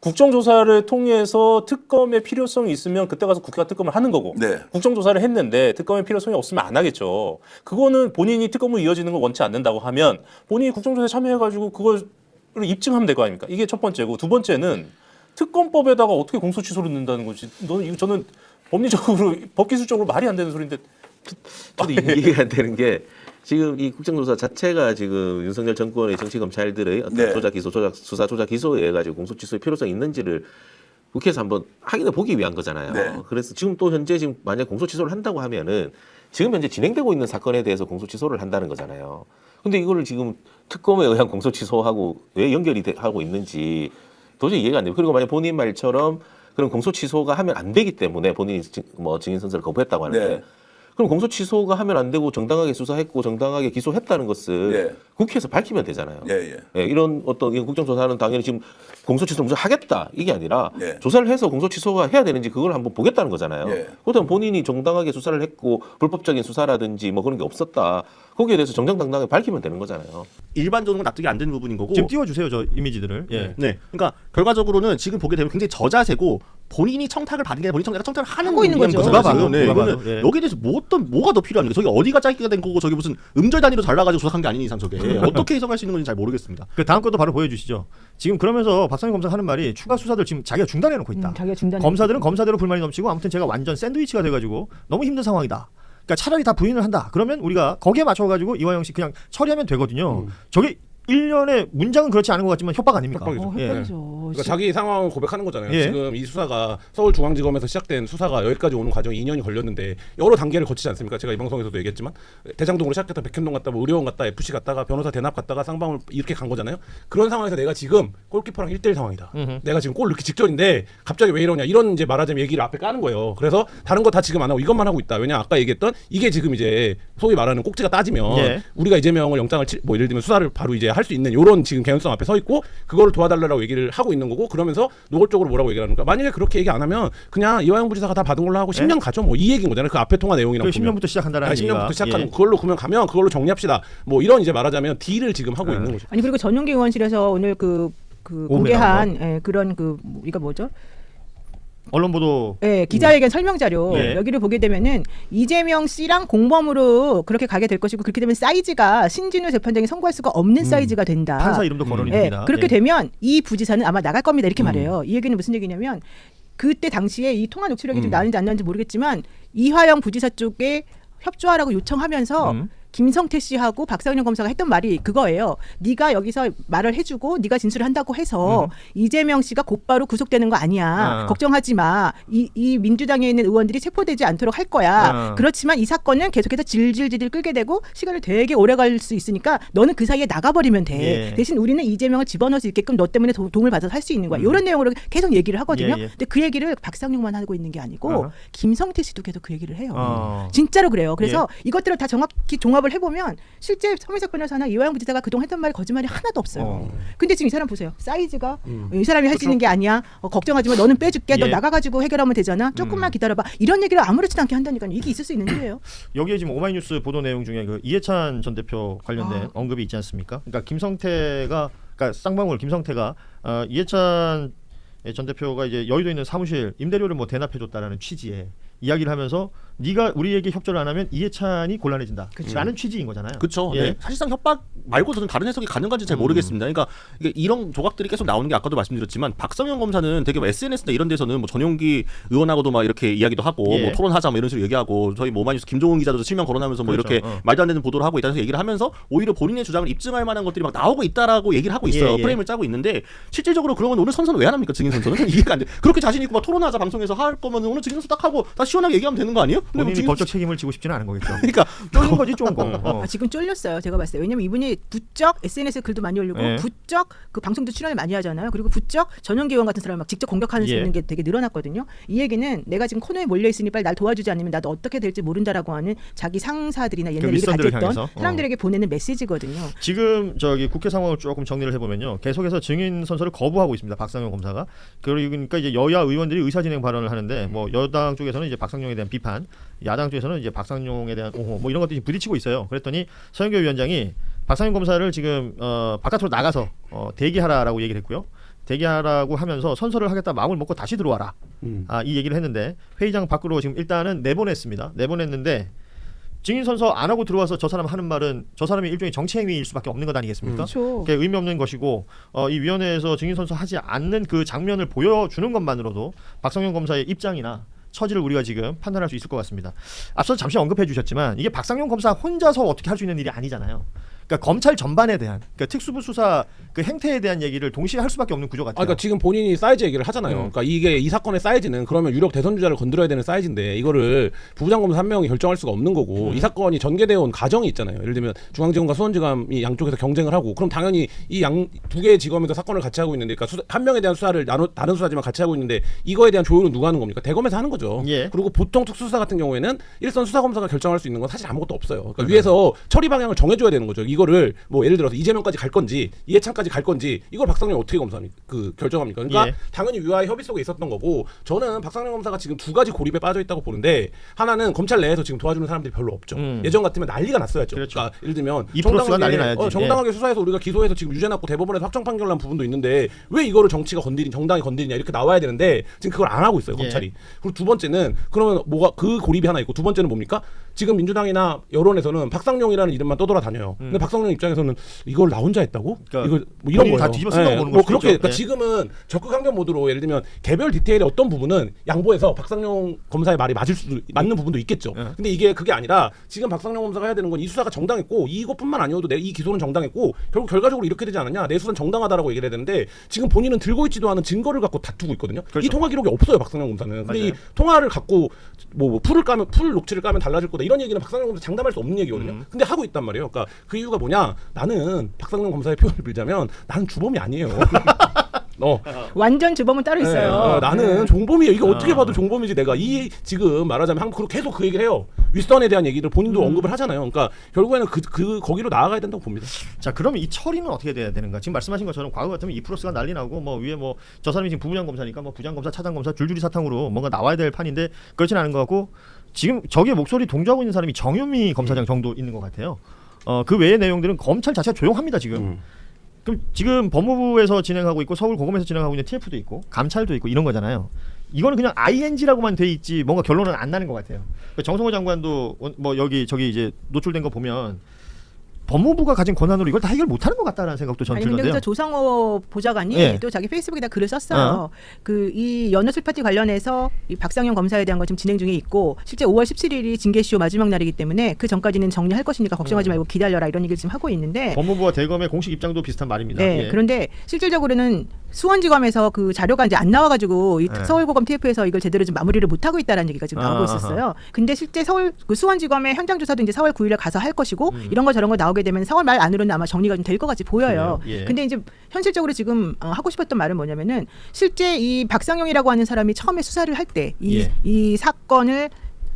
국정조사를 통해서 특검의 필요성이 있으면 그때 가서 국회가 특검을 하는 거고 네. 국정조사를 했는데 특검의 필요성이 없으면 안 하겠죠. 그거는 본인이 특검으로 이어지는 걸 원치 않는다고 하면 본인이 국정조사에 참여해가지고 그걸 입증하면 될 거 아닙니까? 이게 첫 번째고 두 번째는 특검법에다가 어떻게 공소 취소를 넣는다는 거지? 저는 법리적으로 법기술적으로 말이 안 되는 소리인데. 저도 이해가 안 되는 게 지금 이 국정조사 자체가 지금 윤석열 정권의 정치 검찰들의 어떤 네. 조작 기소, 수사 조작 기소에 가지고 공소 취소의 필요성이 있는지를 국회에서 한번 확인해 보기 위한 거잖아요. 네. 그래서 지금 또 현재 지금 만약 공소 취소를 한다고 하면은 지금 현재 진행되고 있는 사건에 대해서 공소 취소를 한다는 거잖아요. 근데 이거를 지금 특검에 의한 공소 취소하고 왜 연결이 하고 있는지 도저히 이해가 안 돼요. 그리고 만약 본인 말처럼 그럼 공소 취소가 하면 안 되기 때문에 본인이 뭐 증인 선서를 거부했다고 하는데 네. 그럼 공소 취소가 하면 안 되고 정당하게 수사했고 정당하게 기소했다는 것을 네. 국회에서 밝히면 되잖아요. 예. 이런 어떤 국정조사는 당연히 지금 공소 취소를 무슨 하겠다 이게 아니라 네. 조사를 해서 공소 취소가 해야 되는지 그걸 한번 보겠다는 거잖아요. 예. 그렇다면 본인이 정당하게 수사를 했고 불법적인 수사라든지 뭐 그런 게 없었다. 거기에 대해서 정정당당하게 밝히면 되는 거잖아요. 일반적으로 납득이 안 되는 부분인 거고. 지금 띄워주세요 저 이미지들을. 예. 네. 그러니까 결과적으로는 지금 보게 되면 굉장히 저자세고 본인이 청탁을 받은 게 아니라 본인 청탁을 하는 하고 있는 거죠. 누가 봐도. 지금, 네. 누가 이거는 봐도, 예. 여기에 대해서 뭐가 더 필요합니까? 저기 어디가 짧게 된 거고 저기 무슨 음절 단위로 잘라가지고 조작한 게 아닌 이상 저게 어떻게 해석할 수 있는 건지 잘 모르겠습니다. 그 다음 것도 바로 보여주시죠. 지금 그러면서 박상현 검사 하는 말이 추가 수사들 지금 자기가 중단해놓고 있다. 자기가 중단해. 검사들은 검사대로 불만이 넘치고 아무튼 제가 완전 샌드위치가 돼가지고 너무 힘든 상황이다. 그러니까 차라리 다 부인을 한다. 그러면 우리가 거기에 맞춰가지고 이화영 씨 그냥 처리하면 되거든요. 저게 일련의 문장은 그렇지 않은 것 같지만 협박 아닙니까? 협박이죠. 예. 협박이죠. 그러니까 자기 상황을 고백하는 거잖아요. 예. 지금 이 수사가 서울중앙지검에서 시작된 수사가 여기까지 오는 과정이 2년이 걸렸는데 여러 단계를 거치지 않습니까? 제가 이 방송에서도 얘기했지만 대장동으로 시작했다 백현동 갔다 뭐 의료원 갔다 FC 갔다가 변호사 대납 갔다가 쌍방울 이렇게 간 거잖아요. 그런 상황에서 내가 지금 골키퍼랑 1대1 상황이다. 내가 지금 골 넣기 직전인데 갑자기 왜 이러냐 이런 이제 말하자면 얘기를 앞에 까는 거예요. 그래서 다른 거 다 지금 안 하고 이것만 하고 있다. 왜냐 아까 얘기했던 이게 지금 이제 소위 말하는 꼭지가 따지면 예. 우리가 이재명을 영장을 뭐 예를 들면 수사를 바로 이제 할 수 있는 이런 지금 개연성 앞에 서 있고 그거를 도와달라고 얘기를 하고 있는 거고 그러면서 노골적으로 뭐라고 얘기를 하는 거야. 만약에 그렇게 얘기 안 하면 그냥 이화영 부지사가 다 받은 걸로 하고 10년 가죠. 뭐 이 얘기인 거잖아요. 그 앞에 통화 내용이랑 그 보면. 10년부터 시작한다라는 아니, 10년부터 얘기가. 시작하는 예. 그걸로 그러면 가면 그걸로 정리합시다. 뭐 이런 이제 말하자면 딜을 지금 하고 있는 거죠. 아니 그리고 전용기 의원실에서 오늘 그 공개한 그런 그 우리가 뭐죠? 언론 보도. 예, 기자회견 설명 자료 예. 여기를 보게 되면은 이재명 씨랑 공범으로 그렇게 가게 될 것이고 그렇게 되면 사이즈가 신진우 재판장이 선고할 수가 없는 사이즈가 된다. 판사 이름도 거론이 예, 됩니다. 그렇게 예. 되면 이 부지사는 아마 나갈 겁니다. 이렇게 말해요. 이 얘기는 무슨 얘기냐면 그때 당시에 이 통화 녹취록이 좀 나는지 안 나는지 모르겠지만 이화영 부지사 쪽에 협조하라고 요청하면서 김성태 씨하고 박상현 검사가 했던 말이 그거예요. 네가 여기서 말을 해주고 네가 진술을 한다고 해서 이재명 씨가 곧바로 구속되는 거 아니야. 걱정하지 마. 이 민주당에 있는 의원들이 체포되지 않도록 할 거야. 그렇지만 이 사건은 계속해서 질질질 끌게 되고 시간을 되게 오래 갈 수 있으니까 너는 그 사이에 나가버리면 돼. 예. 대신 우리는 이재명을 집어넣을 수 있게끔 너 때문에 도움을 받아서 할 수 있는 거야. 이런 내용으로 계속 얘기를 하거든요. 예, 예. 근데 그 얘기를 박상용만 하고 있는 게 아니고 김성태 씨도 계속 그 얘기를 해요. 예. 진짜로 그래요. 그래서 이것들을 다 정확히 종합을 해보면 실제 서민석 변호사나 이화영 부지사가 그동안 했던 말이 거짓말이 하나도 없어요. 근데 지금 이 사람 보세요. 사이즈가 이 사람이 할 수 있는 게 아니야. 걱정하지 마. 너는 빼줄게. 너 예. 나가가지고 해결하면 되잖아. 조금만 기다려봐. 이런 얘기를 아무렇지도 않게 한다니까요. 이게 있을 수 있는 일이에요. 여기에 지금 오마이뉴스 보도 내용 중에 그 이해찬 전 대표 관련된 언급이 있지 않습니까? 그러니까 김성태가 그러니까 쌍방울 김성태가 이해찬 전 대표가 이제 여의도에 있는 사무실 임대료를 뭐 대납해줬다라는 취지의 이야기를 하면서 네가 우리에게 협조를 안 하면 이해찬이 곤란해진다라는 취지인 거잖아요. 그렇죠. 예. 네. 사실상 협박 말고서는 다른 해석이 가능한지 잘 모르겠습니다. 그러니까 이게 이런 조각들이 계속 나오는 게 아까도 말씀드렸지만 박성현 검사는 되게 뭐 SNS나 이런 데서는 뭐 전용기 의원하고도 막 이렇게 이야기도 하고 예. 뭐 토론하자 뭐 이런 식으로 얘기하고 저희 뭐 오마이뉴스 김종훈 기자도 실명 거론하면서 뭐 그렇죠. 이렇게 말도 안 되는 보도를 하고 있다는 얘기를 하면서 오히려 본인의 주장을 입증할 만한 것들이 막 나오고 있다라고 얘기를 하고 있어요. 예, 예. 프레임을 짜고 있는데 실질적으로 그런 건 오늘 선서는 왜 안 합니까? 증인 선서는 이해가 안 돼. 그렇게 자신 있고 막 토론하자 방송에서 할 거면 오늘 증인 선서 딱 하고 다 시원하게 얘기하면 되는 거 아니에요? 근데 뭐 본인이 증인 법적 책임을 지고 싶지는 않은 거겠죠. 그러니까 쫄린 거지 쫀 거. 아, 지금 쫄렸어요. 제가 봤을 때. 왜냐면 이분이 부쩍 SNS에 글도 많이 올리고 예. 부쩍 그 방송도 출연을 많이 하잖아요. 그리고 부쩍 전용기 의원 같은 사람을 막 직접 공격하는 수 예. 있는 게 되게 늘어났거든요. 이 얘기는 내가 지금 코너에 몰려 있으니 빨리 날 도와주지 않으면 나도 어떻게 될지 모른다라고 하는 자기 상사들이나 옛날에 일을 같이 윗선들을 했던 향해서? 사람들에게 보내는 메시지거든요. 지금 저기 국회 상황을 조금 정리를 해보면요. 계속해서 증인 선서를 거부하고 있습니다. 박상용 검사가. 그러니까 이제 여야 의원들이 의사진행 발언을 하는데 뭐 여당 쪽에서는 이제 박상용에 대한 비판, 야당 쪽에서는 이제 박상용에 대한 옹호 뭐 이런 것들이 부딪히고 있어요. 그랬더니 서영교 위원장이 박상용 검사를 지금 바깥으로 나가서 대기하라라고 얘기를 했고요. 대기하라고 하면서 선서를 하겠다 마음을 먹고 다시 들어와라. 이 얘기를 했는데 회의장 밖으로 지금 일단은 내보냈습니다. 내보냈는데 증인 선서 안 하고 들어와서 저 사람 하는 말은 저 사람이 일종의 정치 행위일 수밖에 없는 것 아니겠습니까? 그렇죠. 그게 의미 없는 것이고 이 위원회에서 증인 선서 하지 않는 그 장면을 보여주는 것만으로도 박성현 검사의 입장이나 처지를 우리가 지금 판단할 수 있을 것 같습니다. 앞서 잠시 언급해 주셨지만 이게 박상용 검사 혼자서 어떻게 할 수 있는 일이 아니잖아요. 그러니까 검찰 전반에 대한 그러니까 특수부 수사 그 행태에 대한 얘기를 동시에 할 수밖에 없는 구조 같아요. 그러니까 지금 본인이 사이즈 얘기를 하잖아요. 그러니까 이게 이 사건의 사이즈는 그러면 유력 대선 주자를 건드려야 되는 사이즈인데 이거를 부부장검사 한 명이 결정할 수가 없는 거고 이 사건이 전개되어 온 과정이 있잖아요. 예를 들면 중앙지검과 수원지검이 양쪽에서 경쟁을 하고 그럼 당연히 이 양 두 개의 지검에서 사건을 같이 하고 있는데 그러니까 한 명에 대한 수사를 다른 수사지만 같이 하고 있는데 이거에 대한 조율은 누가 하는 겁니까? 대검에서 하는 거죠. 예. 그리고 보통 특수수사 같은 경우에는 일선 수사검사가 결정할 수 있는 건 사실 아무것도 없어요. 그러니까 위에서 처리 방향을 정해줘야 되는 거죠. 이거를 뭐 예를 들어서 이재명까지 갈 건지 이해찬까지 갈 건지 이걸 박상영 어떻게 검사합니까? 결정합니까? 그러니까 예. 당연히 위와의 협의 속에 있었던 거고 저는 박상영 검사가 지금 두 가지 고립에 빠져 있다고 보는데 하나는 검찰 내에서 지금 도와주는 사람들이 별로 없죠. 예전 같으면 난리가 났어야죠. 그렇죠. 그러니까 예를 들면 2%가 난리 나야지. 정당하게 수사해서 우리가 기소해서 지금 유죄 났고 대법원에서 확정 판결 난 부분도 있는데 왜 이거를 정치가 정당이 건드리냐 이렇게 나와야 되는데 지금 그걸 안 하고 있어요 검찰이. 그리고 두 번째 번째는 그러면 뭐가 그 고립이 하나 있고 두 번째는 뭡니까? 지금 민주당이나 여론에서는 박상용이라는 이름만 떠돌아다녀요. 근데 박상용 입장에서는 이걸 나 혼자 했다고? 그러니까 이걸 뭐 이런 거예요. 다 뒤집어 쓴다고 보는 뭐 거죠. 그렇게 그러니까 네. 지금은 적극 강경 모드로 예를 들면 개별 디테일의 어떤 부분은 양보해서 박상용 검사의 말이 맞는 부분도 있겠죠. 근데 이게 그게 아니라 지금 박상용 검사가 해야 되는 건 이 수사가 정당했고 이것뿐만 아니어도 이 기소는 정당했고 결국 결과적으로 이렇게 되지 않았냐? 내 수사는 정당하다라고 얘기를 해야 되는데 지금 본인은 들고 있지도 않은 증거를 갖고 다투고 있거든요. 이 통화 기록이 없어요, 박상용 검사는. 근데 이 통화를 갖고 뭐 풀 녹취를 까면 달라질 거다 이런 얘기는 박상용 검사 장담할 수 없는 얘기거든요. 근데 하고 있단 말이에요. 그러니까 그 이유가 뭐냐? 나는 박상용 검사의 표현을 빌자면 나는 주범이 아니에요. 완전 주범은 따로 있어요. 나는 종범이에요. 이게 어떻게 봐도 종범이지. 내가 이 지금 말하자면 한국으로 계속 그 얘기를 해요. 윗선에 대한 얘기를 본인도 언급을 하잖아요. 그러니까 결국에는 거기로 나아가야 된다고 봅니다. 자, 그러면 이 처리는 어떻게 돼야 되는가? 지금 말씀하신 것처럼 과거 같으면 이프로스가 난리 나고 뭐 위에 뭐 저 사람이 지금 부부장 검사니까 뭐 부장 검사, 차장 검사 줄줄이 사탕으로 뭔가 나와야 될 판인데 그렇진 않은 것 같고 지금 저기에 목소리 동조하고 있는 사람이 정유미 검사장 정도 있는 것 같아요. 그 외의 내용들은 검찰 자체가 조용합니다 지금. 그럼 지금 법무부에서 진행하고 있고 서울고검에서 진행하고 있는 TF도 있고 감찰도 있고 이런 거잖아요. 이거는 그냥 ING라고만 돼 있지 뭔가 결론은 안 나는 것 같아요. 정성호 장관도 뭐 여기 저기 이제 노출된 거 보면 법무부가 가진 권한으로 이걸 다 해결 못하는 것 같다라는 생각도 저는 들던데요. 근데 조성호 보좌관이 예. 또 자기 페이스북에다 글을 썼어요. 그 이 연호술 파티 관련해서 이 박상용 검사에 대한 거 지금 진행 중에 있고 실제 5월 17일이 징계시효 마지막 날이기 때문에 그 전까지는 정리할 것이니까 걱정하지 말고 기다려라 이런 얘기를 지금 하고 있는데 법무부와 대검의 공식 입장도 비슷한 말입니다. 네, 예. 그런데 실질적으로는 수원지검에서 그 자료가 이제 안 나와가지고 이 서울고검 TF에서 이걸 제대로 좀 마무리를 못 하고 있다라는 얘기가 지금 나오고 있었어요. 근데 실제 그 수원지검의 현장 조사도 이제 4월 9일에 가서 할 것이고 이런 거 저런 거 나오게 되면 4월 말 안으로는 아마 정리가 좀 될 것 같이 보여요. 예. 근데 이제 현실적으로 지금 하고 싶었던 말은 뭐냐면은 실제 이 박상용이라고 하는 사람이 처음에 수사를 할 때 이 사건을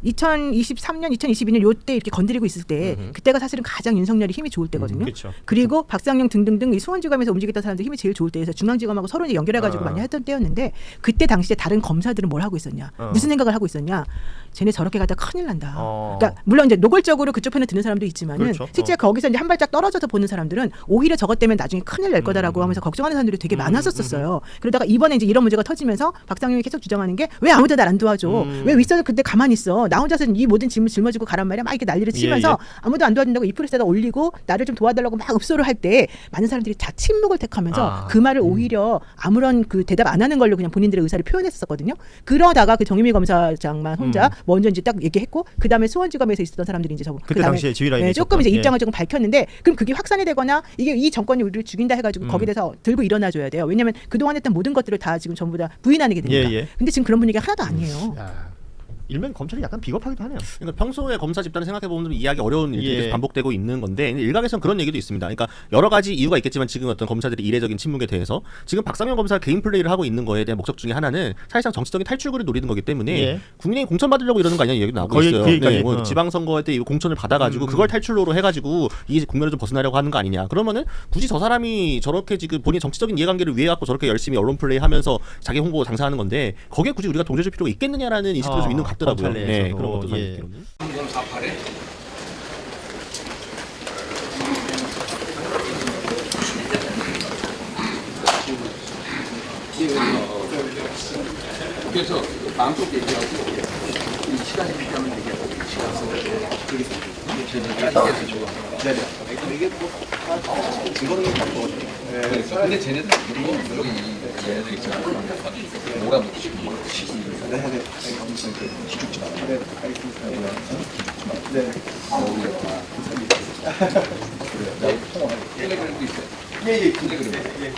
2023년, 2022년 요때 이렇게 건드리고 있을 때 그때가 사실은 가장 윤석열이 힘이 좋을 때거든요. 그리고 박상용 등등등 이 수원지검에서 움직였던 사람들 힘이 제일 좋을 때에서 중앙지검하고 서로 연결해가지고 많이 했던 때였는데 그때 당시에 다른 검사들은 뭘 하고 있었냐? 무슨 생각을 하고 있었냐? 쟤네 저렇게 가다 큰일 난다. 그러니까 물론 이제 노골적으로 그쪽 편에 드는 사람도 있지만은 실제 거기서 이제 한 발짝 떨어져서 보는 사람들은 오히려 저것 때문에 나중에 큰일 날 거다라고 하면서 걱정하는 사람들이 되게 많았었어요. 그러다가 이번에 이제 이런 문제가 터지면서 박상용이 계속 주장하는 게 왜 아무도 날 안 도와줘? 왜 윗선을 그때 가만히 있어? 나 혼자서 이 모든 짐을 짊어지고 가란 말이야. 막 이렇게 난리를 치면서 아무도 안 도와준다고 이프레스에다 올리고 나를 좀 도와달라고 막 읍소를 할 때 많은 사람들이 다 침묵을 택하면서 그 말을 오히려 아무런 그 대답 안 하는 걸로 그냥 본인들의 의사를 표현했었거든요. 그러다가 그 정유미 검사장만 혼자 먼저 이제 딱 얘기했고 그 다음에 수원지검에서 있었던 사람들이 이제 그때 당시에 지휘라인이 조금 이제 입장을 조금 밝혔는데 그럼 그게 확산이 되거나 이게 이 정권이 우리를 죽인다 해가지고 거기에 대해서 들고 일어나줘야 돼요. 왜냐하면 그동안 했던 모든 것들을 다 지금 전부 다 부인하는 게 되니까. 근데 지금 그런 분위기가 하나도 아니에요. 일면 검찰이 약간 비겁하기도 하네요. 그러니까 평소에 검사 집단을 생각해 보면 이해하기 어려운 일들이 계속 반복되고 있는 건데 일각에서는 그런 얘기도 있습니다. 그러니까 여러 가지 이유가 있겠지만 지금 어떤 검사들의 이례적인 침묵에 대해서 지금 박상용 검사가 개인 플레이를 하고 있는 거에 대한 목적 중에 하나는 사실상 정치적인 탈출구를 노리는 거기 때문에 국민이 공천 받으려고 이러는 거 아니냐 얘기도 나오고 있어요. 네, 뭐 지방선거할 때 공천을 받아가지고 그걸 탈출로로 해가지고 이게 국면을 좀 벗어나려고 하는 거 아니냐. 그러면은 굳이 저 사람이 저렇게 지금 본인 정치적인 이해관계를 위해 갖고 저렇게 열심히 언론 플레이하면서 자기 홍보 장사하는 건데 거기에 굳이 우리가 동조해줄 필요가 있겠느냐라는 인식도 좀 있는 것 같더라고요. 네. 그런 것도 느끼는. 그래서 마음껏 얘기하고 이 시간이 있다면 얘기하고 이게 뭐 이거는 근데 쟤네들 얘네들 있잖아 뭐가 텔레그램도 있어요. 텔레그램.